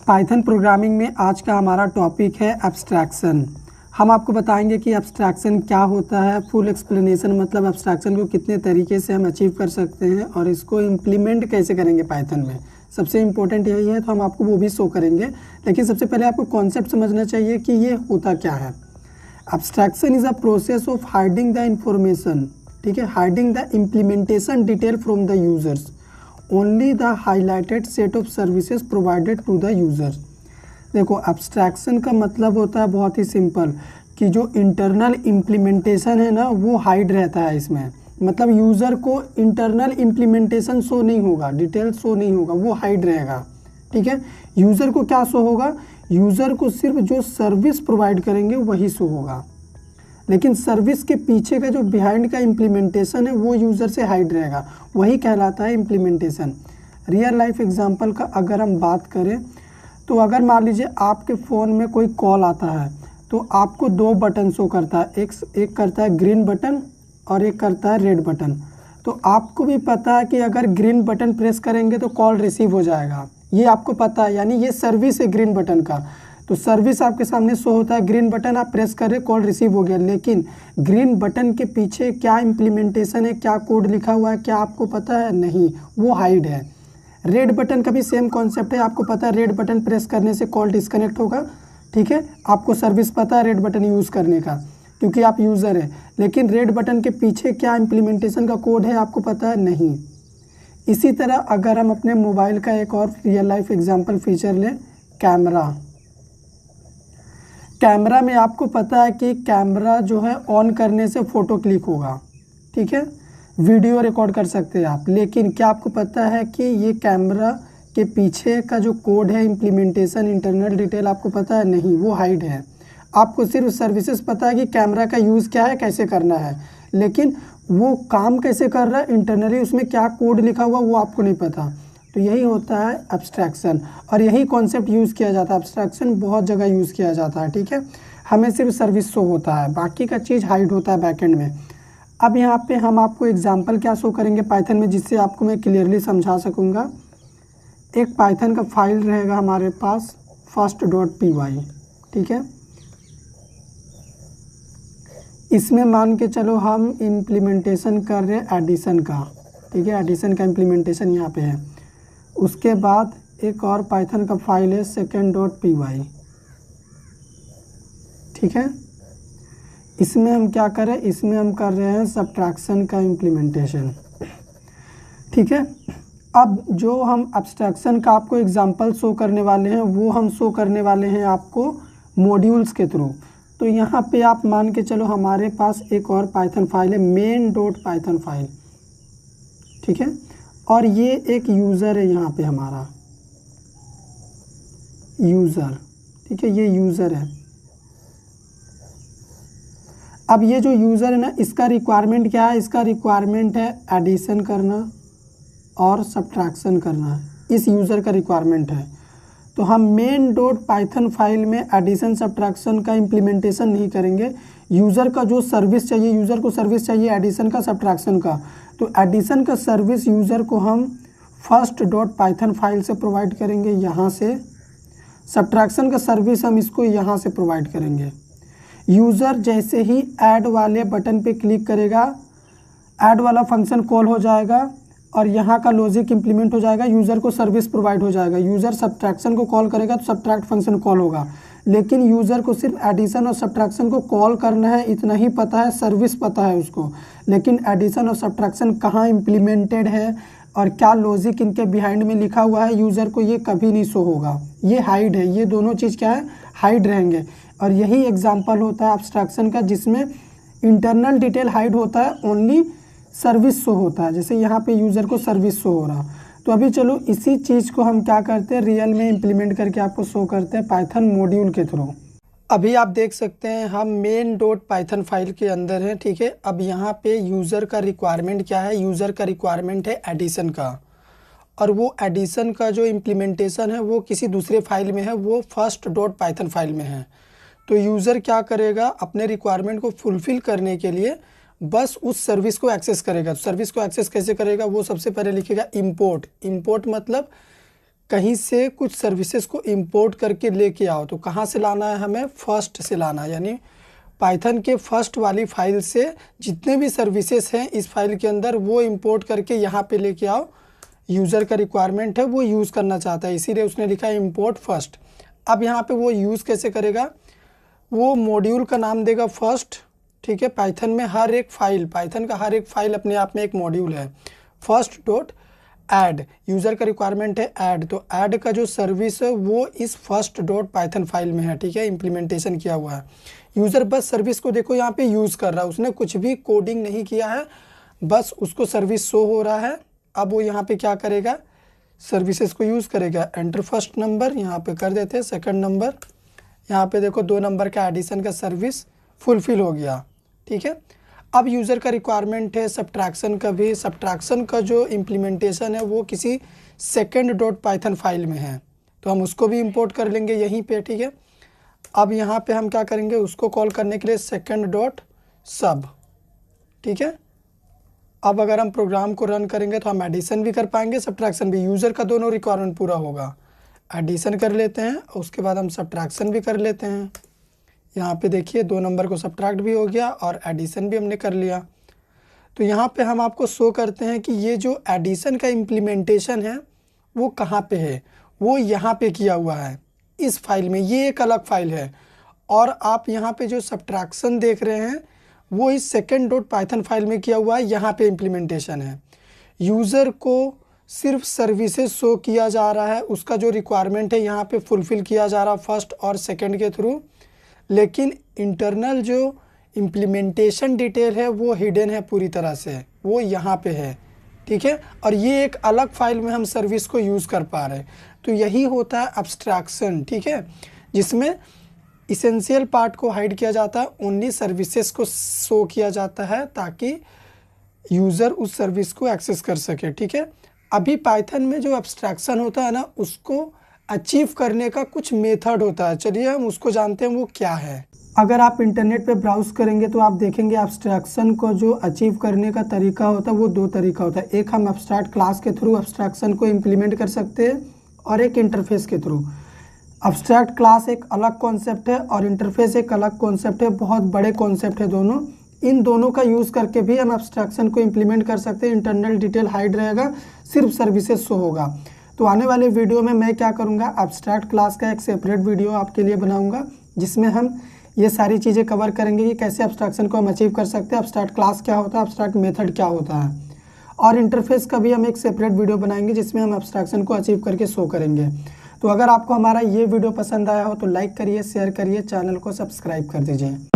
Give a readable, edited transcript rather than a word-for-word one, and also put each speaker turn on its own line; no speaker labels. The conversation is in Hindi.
पाइथन प्रोग्रामिंग में आज का हमारा टॉपिक है एब्स्ट्रैक्शन। हम आपको बताएंगे कि एब्स्ट्रैक्शन क्या होता है, फुल एक्सप्लेनेशन मतलब एब्स्ट्रैक्शन को कितने तरीके से हम अचीव कर सकते हैं और इसको इम्प्लीमेंट कैसे करेंगे पाइथन में। सबसे इम्पोर्टेंट यही है, तो हम आपको वो भी शो करेंगे। लेकिन सबसे पहले आपको कॉन्सेप्ट समझना चाहिए कि ये होता क्या है। Abstraction is a process of hiding the information, ठीक है, hiding the implementation detail from the users only the highlighted set of services provided to the user. देखो, एब्स्ट्रैक्शन का मतलब होता है बहुत ही सिंपल कि जो इंटरनल इम्प्लीमेंटेशन है ना वो हाइड रहता है इसमें। मतलब यूज़र को इंटरनल इम्प्लीमेंटेशन शो नहीं होगा, डिटेल शो नहीं होगा, वो हाइड रहेगा। ठीक है, यूज़र को क्या शो होगा? यूज़र को सिर्फ जो सर्विस प्रोवाइड करेंगे वही शो होगा, लेकिन सर्विस के पीछे का जो बिहाइंड का इम्प्लीमेंटेशन है वो यूज़र से हाइड रहेगा, वही कहलाता है इम्प्लीमेंटेशन। रियल लाइफ एग्जांपल का अगर हम बात करें तो अगर मान लीजिए आपके फ़ोन में कोई कॉल आता है तो आपको दो बटन शो करता है, एक करता है ग्रीन बटन और एक करता है रेड बटन। तो आपको भी पता है कि अगर ग्रीन बटन प्रेस करेंगे तो कॉल रिसीव हो जाएगा, ये आपको पता है, यानी ये सर्विस है ग्रीन बटन का। तो सर्विस आपके सामने शो होता है, ग्रीन बटन आप प्रेस कर रहे, कॉल रिसीव हो गया। लेकिन ग्रीन बटन के पीछे क्या इम्प्लीमेंटेशन है, क्या कोड लिखा हुआ है, क्या आपको पता है? नहीं, वो हाइड है। रेड बटन का भी सेम कॉन्सेप्ट है, आपको पता है रेड बटन प्रेस करने से कॉल डिस्कनेक्ट होगा। ठीक है, आपको सर्विस पता है रेड बटन यूज़ करने का क्योंकि आप यूज़र हैं, लेकिन रेड बटन के पीछे क्या इम्प्लीमेंटेशन का कोड है आपको पता है? नहीं। इसी तरह अगर हम अपने मोबाइल का एक और रियल लाइफ एग्जाम्पल फीचर लें, कैमरा में आपको पता है कि कैमरा जो है ऑन करने से फ़ोटो क्लिक होगा, ठीक है, वीडियो रिकॉर्ड कर सकते हैं आप। लेकिन क्या आपको पता है कि ये कैमरा के पीछे का जो कोड है, इम्प्लीमेंटेशन, इंटरनल डिटेल आपको पता है? नहीं, वो हाइड है। आपको सिर्फ सर्विसेज पता है कि कैमरा का यूज़ क्या है, कैसे करना है, लेकिन वो काम कैसे कर रहा है, इंटरनली उसमें क्या कोड लिखा हुआ वो आपको नहीं पता। तो यही होता है एब्स्ट्रैक्शन, और यही कॉन्सेप्ट यूज़ किया जाता है। एब्स्ट्रैक्शन बहुत जगह यूज़ किया जाता है, ठीक है। हमें सिर्फ सर्विस शो होता है, बाकी का चीज़ हाइड होता है बैकएंड में। अब यहाँ पे हम आपको एग्जांपल क्या शो करेंगे पाइथन में, जिससे आपको मैं क्लियरली समझा सकूँगा। एक पाइथन का फाइल रहेगा हमारे पास first.py, ठीक है। इसमें मान के चलो हम इम्प्लीमेंटेशन कर रहे हैं एडिशन का, ठीक है, एडिशन का इम्प्लीमेंटेशन यहाँ पे है। उसके बाद एक और पाइथन का फाइल है second.py, ठीक है। इसमें हम क्या कर रहे हैं? इसमें हम कर रहे हैं सब्ट्रैक्शन का इम्प्लीमेंटेशन, ठीक है। अब जो हम एब्स्ट्रैक्शन का आपको एग्जांपल शो करने वाले हैं वो हम शो करने वाले हैं आपको मॉड्यूल्स के थ्रू। तो यहाँ पे आप मान के चलो हमारे पास एक और पाइथन फाइल है main.python फाइल, ठीक है, और ये एक यूज़र है यहाँ पे हमारा यूज़र, ठीक है, ये यूज़र है। अब ये जो यूज़र है ना, इसका रिक्वायरमेंट क्या है? इसका रिक्वायरमेंट है एडिशन करना और सब्ट्रैक्शन करना, इस यूज़र का रिक्वायरमेंट है। तो हम main.python फाइल में एडिशन सब्ट्रैक्शन का इम्प्लीमेंटेशन नहीं करेंगे। यूज़र का जो सर्विस चाहिए, यूज़र को सर्विस चाहिए एडिशन का, सब्ट्रैक्शन का, तो एडिशन का सर्विस यूज़र को हम first.python फाइल से प्रोवाइड करेंगे यहाँ से। सब्ट्रैक्शन का सर्विस हम इसको यहाँ से प्रोवाइड करेंगे। यूज़र जैसे ही ऐड वाले बटन पे क्लिक करेगा, ऐड वाला फंक्शन कॉल हो जाएगा और यहाँ का लॉजिक इंप्लीमेंट हो जाएगा, यूज़र को सर्विस प्रोवाइड हो जाएगा। यूज़र सब्ट्रैक्शन को कॉल करेगा तो सब्ट्रैक्ट फंक्शन कॉल होगा, लेकिन यूज़र को सिर्फ एडिशन और सब्ट्रैक्शन को कॉल करना है इतना ही पता है, सर्विस पता है उसको, लेकिन एडिशन और सब्ट्रैक्शन कहाँ इम्प्लीमेंटेड है और क्या लॉजिक इनके बिहाइंड में लिखा हुआ है, यूज़र को ये कभी नहीं शो होगा, ये हाइड है। ये दोनों चीज़ क्या है? हाइड रहेंगे। और यही एग्जाम्पल होता है एब्स्ट्रैक्शन का, जिसमें इंटरनल डिटेल हाइड होता है, ओनली सर्विस शो होता है। जैसे यहाँ पे यूज़र को सर्विस शो हो रहा। तो अभी चलो इसी चीज़ को हम क्या करते हैं, रियल में इम्प्लीमेंट करके आपको शो करते हैं पाइथन मॉड्यूल के थ्रू। अभी आप देख सकते हैं हम main.python फाइल के अंदर है, ठीक है। अब यहाँ पे यूज़र का रिक्वायरमेंट क्या है? यूज़र का रिक्वायरमेंट है एडिशन का, और वो एडिशन का जो इम्प्लीमेंटेशन है वो किसी दूसरे फाइल में है, वो first.python फाइल में है। तो यूज़र क्या करेगा? अपने रिक्वायरमेंट को फुलफ़िल करने के लिए बस उस सर्विस को एक्सेस करेगा। सर्विस को एक्सेस कैसे करेगा? वो सबसे पहले लिखेगा इंपोर्ट। इंपोर्ट मतलब कहीं से कुछ सर्विसेज को इंपोर्ट करके लेके आओ, तो कहाँ से लाना है हमें, फर्स्ट से लाना है, यानी पाइथन के फर्स्ट वाली फाइल से जितने भी सर्विसेज हैं इस फाइल के अंदर वो इंपोर्ट करके यहाँ पे लेके आओ। यूज़र का रिक्वायरमेंट है, वो यूज़ करना चाहता है, इसीलिए उसने लिखा है इंपोर्ट फर्स्ट। अब यहाँ पे वो यूज़ कैसे करेगा, वो मॉड्यूल का नाम देगा फर्स्ट, ठीक है। पाइथन में हर एक फाइल, पाइथन का हर एक फाइल अपने आप में एक मॉड्यूल है। फर्स्ट डॉट ऐड, यूज़र का रिक्वायरमेंट है ऐड, तो ऐड का जो सर्विस है वो इस फर्स्ट डॉट पाइथन फाइल में है, ठीक है, इम्प्लीमेंटेशन किया हुआ है। यूज़र बस सर्विस को देखो यहाँ पे यूज़ कर रहा है, उसने कुछ भी कोडिंग नहीं किया है, बस उसको सर्विस शो हो रहा है। अब वो यहाँ पे क्या करेगा, सर्विसेज को यूज़ करेगा। एंटर फर्स्ट नंबर यहाँ पे कर देते हैं, सेकंड नंबर, यहाँ पे देखो 2 नंबर का एडिशन का सर्विस फुलफिल हो गया, ठीक है। अब यूज़र का रिक्वायरमेंट है सब्ट्रैक्शन का भी, सब्ट्रैक्शन का जो इम्प्लीमेंटेशन है वो किसी सेकंड डॉट पाइथन फाइल में है, तो हम उसको भी इंपोर्ट कर लेंगे यहीं पे, ठीक है। अब यहाँ पे हम क्या करेंगे, उसको कॉल करने के लिए सेकंड डॉट सब, ठीक है। अब अगर हम प्रोग्राम को रन करेंगे तो हम एडिशन भी कर पाएंगे, सब्ट्रैक्शन भी, यूज़र का दोनों रिक्वायरमेंट पूरा होगा। एडिशन कर लेते हैं, उसके बाद हम सब्ट्रैक्शन भी कर लेते हैं। यहाँ पे देखिए 2 नंबर को सब्ट्रैक्ट भी हो गया और एडिशन भी हमने कर लिया। तो यहाँ पे हम आपको शो करते हैं कि ये जो एडिशन का इम्प्लीमेंटेशन है वो कहाँ पे है, वो यहाँ पे किया हुआ है इस फाइल में, ये एक अलग फाइल है। और आप यहाँ पे जो सब्ट्रैक्शन देख रहे हैं वो इस सेकंड डॉट पाइथन फाइल में किया हुआ है, यहाँ पे इम्प्लीमेंटेशन है। यूज़र को सिर्फ सर्विसेज शो किया जा रहा है, उसका जो रिक्वायरमेंट है यहाँ पे फुलफ़िल किया जा रहा है फर्स्ट और सेकंड के थ्रू, लेकिन इंटरनल जो इम्प्लीमेंटेशन डिटेल है वो हिडन है पूरी तरह से, वो यहाँ पे है, ठीक है। और ये एक अलग फाइल में हम सर्विस को यूज़ कर पा रहे हैं। तो यही होता है एब्स्ट्रैक्शन, ठीक है, जिसमें इसेंशियल पार्ट को हाइड किया जाता है, ओनली सर्विसेज को शो किया जाता है ताकि यूज़र उस सर्विस को एक्सेस कर सके, ठीक है। अभी पाइथन में जो एब्स्ट्रैक्शन होता है ना, उसको अचीव करने का कुछ मेथड होता है, चलिए हम उसको जानते हैं वो क्या है। अगर आप इंटरनेट पे ब्राउज करेंगे तो आप देखेंगे एब्स्ट्रैक्शन को जो अचीव करने का तरीका होता है वो 2 तरीका होता है। एक हम एब्स्ट्रैक्ट क्लास के थ्रू एब्स्ट्रैक्शन को इम्प्लीमेंट कर सकते हैं और एक इंटरफेस के थ्रू। एब्स्ट्रैक्ट क्लास एक अलग कॉन्सेप्ट है और इंटरफेस एक अलग कॉन्सेप्ट है, बहुत बड़े कॉन्सेप्ट है दोनों। इन दोनों का यूज़ करके भी हम एब्स्ट्रैक्शन को इम्प्लीमेंट कर सकते हैं। इंटरनल डिटेल हाइड रहेगा, सिर्फ सर्विसेज शो होगा। तो आने वाले वीडियो में मैं क्या करूँगा, एब्स्ट्रैक्ट क्लास का एक सेपरेट वीडियो आपके लिए बनाऊँगा जिसमें हम ये सारी चीज़ें कवर करेंगे कि कैसे एब्स्ट्रैक्शन को हम अचीव कर सकते हैं, एब्स्ट्रैक्ट क्लास क्या होता है, एब्स्ट्रैक्ट मेथड क्या होता है, और इंटरफेस का भी हम एक सेपरेट वीडियो बनाएंगे जिसमें हम एब्स्ट्रैक्शन को अचीव करके शो करेंगे। तो अगर आपको हमारा ये वीडियो पसंद आया हो तो लाइक करिए, शेयर करिए, चैनल को सब्सक्राइब कर दीजिए।